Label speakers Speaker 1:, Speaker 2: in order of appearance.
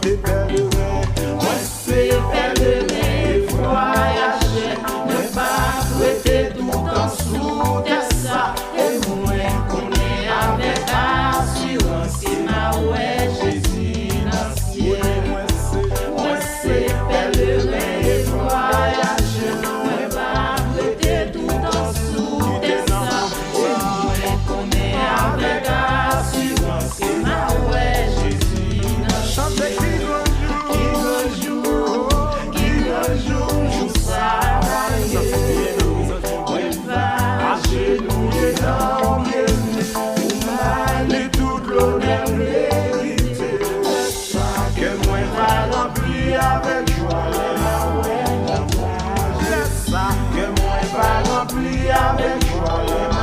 Speaker 1: c'est pèlerin, moi c'est pèlerin, voyager, moi pas souhaiter tout en sous de ça, et moi connais avec assurance, et ma ouais Jésus dans le ciel. Moi c'est pèlerin, voyager, moi pas souhaiter tout en sous de ça, et moi connais avec assurance, et ma ouais Jésus dans le ciel. Chantez qui rejoue, ça va agenouiller dans Bienvini, toute l'honneur mérité. Ça que moi va remplir avec joie les mains. Ça que moi va remplir avec joie les mains.